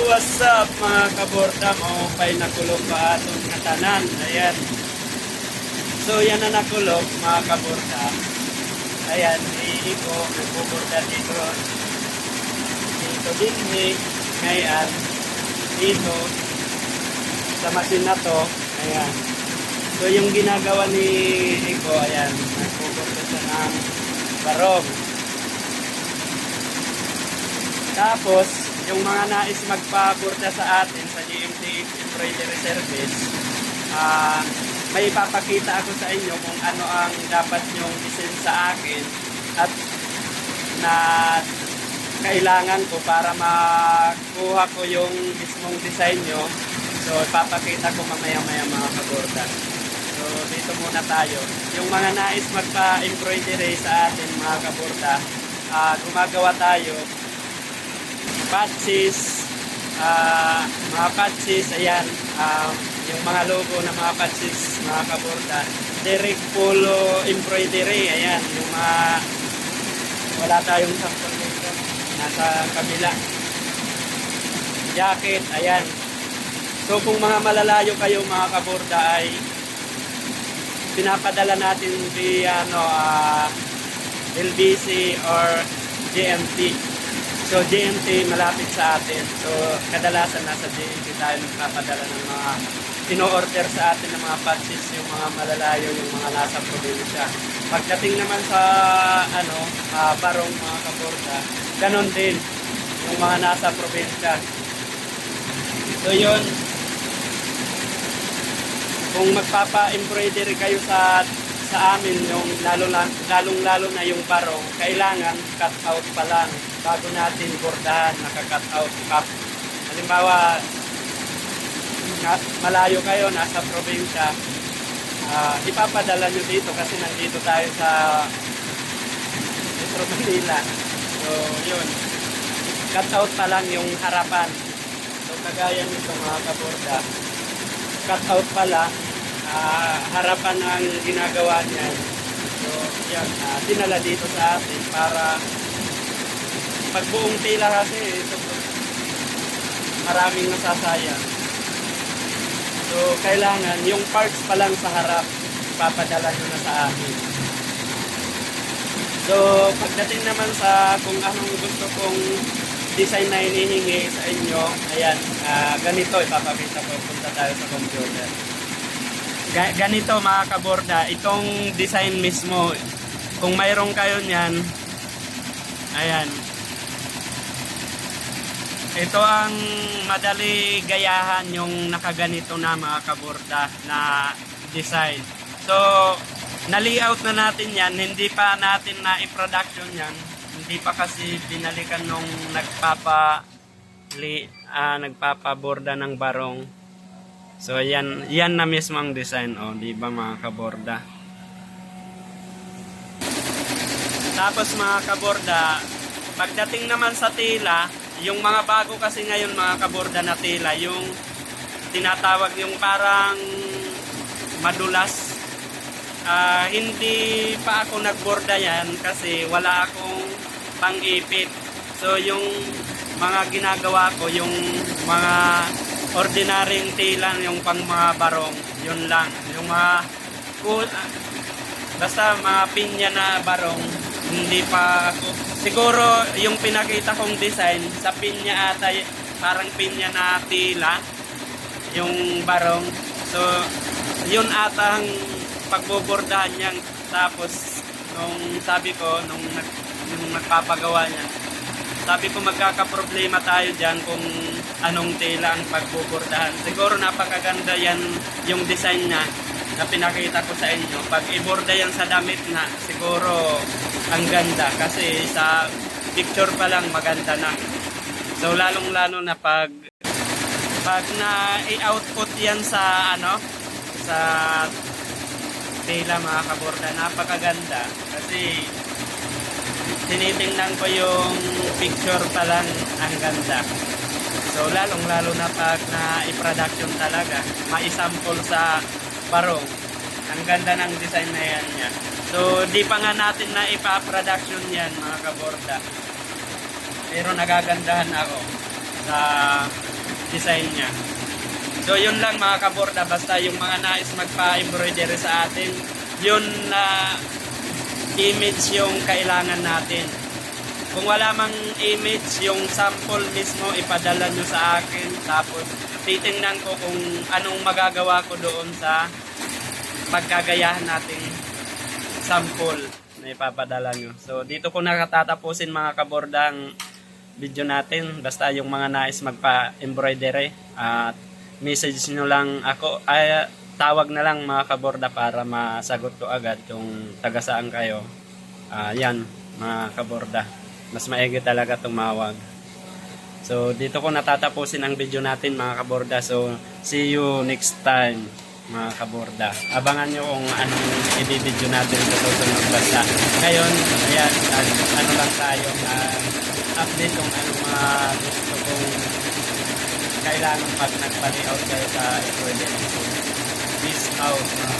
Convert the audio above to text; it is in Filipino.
what's up mga kaborda? Maupay nakulog pa atong katanan. Ayan. So, yan na nakulog mga kaborda. Ayan, iiko, nagbuborda dito. Dito din ngayon. Dito. Sa masin na to. Ayan. So, yung ginagawa ni Iko, ayan, nagbuborda siya ng barong. Tapos, yung mga nais magpaborda sa atin sa GMT Embroidery Service, may ipapakita ako sa inyo kung ano ang dapat nyong isin sa akin at na kailangan ko para makuha ko yung mismong design nyo. So, ipapakita ko mamaya-maya mga kaborda. So, dito muna tayo. Yung mga nais magpa-embroidery sa atin mga kaborda, gumagawa tayo patches, mga patches, ayan, yung mga logo ng mga patches, mga kaborda, direct polo embroidery, ayan, yung mga, wala tayong sample dito, nasa kabila, jacket, ayan. So kung mga malalayo kayo mga kaborda ay pinapadala natin via LBC or GMT. So, GMT malapit sa atin. So, kadalasan nasa GMT tayo nagpapadala ng mga ino-order sa atin ng mga patches, yung mga malalayo, yung mga nasa probinsya. Pagdating naman sa barong mga kaborda, ganon din yung mga nasa probinsya. So, yun. Kung magpapa-embroidery kayo sa amin, yung lalong-lalo na yung barong, kailangan cut out pa lang bago natin bordahan, naka-cut out cap. Halimbawa, malayo kayo, nasa probinsya, ipapadala nyo dito kasi nandito tayo sa Metro Manila. So, yun. Cut out pa lang yung harapan. So, kagaya nito mga kaborda. Cut out pa lang, harapan ang ginagawa niyan. So, yan, dinala dito sa atin para pag buong tela kasi maraming nasasayang. So, kailangan yung parts pa lang sa harap ipapadala nyo na sa akin. So, pagdating naman sa kung anong gusto kong design na hinihingi sa inyo, ayan, ganito ipapakita ko. Punta tayo sa computer. Ganito mga kaborda, itong design mismo, kung mayroon kayo niyan, ayan, ito ang madali gayahan yung nakaganito na mga kaborda na design. So, na-layout na natin yan, hindi pa natin na i-production yan, hindi pa kasi binalikan nung nagpapaborda ng barong. So, yan na mismo ang design, di ba mga kaborda? Tapos mga kaborda, pagdating naman sa tela, yung mga bago kasi ngayon mga kaborda na tela, yung tinatawag yung parang madulas. Hindi pa ako nagborda yan kasi wala akong pang-ipit. So yung mga ginagawa ko, yung mga ordinaryong tela, yung pang mga barong, yun lang. Yung mga basta mga pinya na barong, hindi pa ako. Siguro yung pinakita kong design sa pinya ata, parang pinya na tela, yung barong. So, yun ata ang pagbobordahan niya. Tapos, nung sabi ko, nung nagpapagawa niya, sabi ko magkakaproblema tayo dyan kung anong tela ang pagbobordahan. Siguro napakaganda yan yung design niya na pinakita ko sa inyo. Pag iborda yan sa damit na, siguro ang ganda kasi sa picture pa lang maganda na. So lalong-lalo na pag na i-output yan sa sa tela mga kaborda, napakaganda kasi tinitingnan ko yung picture pa lang, ang ganda. So lalong-lalo na pag na i-production talaga, ma-sample sa barong, ang ganda ng design na yan niya. So, di pa nga natin na ipa-production yan mga kaborda. Pero nagagandahan ako. So, sa design niya. So yun lang mga kaborda, basta yung mga nais magpa-embroidery sa atin, yun na image yung kailangan natin. Kung wala mang image, yung sample mismo ipadala nyo sa akin, tapos titingnan ko kung anong magagawa ko doon sa pagkagayahan nating sample na ipapadala nyo. So dito ko nakatatapusin mga kaborda ang video natin. Basta yung mga nais magpa-embroidery at message nyo lang ako, ay tawag na lang mga kaborda para masagot ko agad kung taga saan kayo. Yan mga kaborda, mas maigi talaga tumawag. So dito ko natatapusin ang video natin mga kaborda. So see you next time mga kaborda. Abangan nyo kung anong i-video natin sa susunod. Basta ngayon, ayan, ano lang tayo, update kung anong mga gusto kong kailangan pag nagpa-layout kayo sa embroidery. Peace out.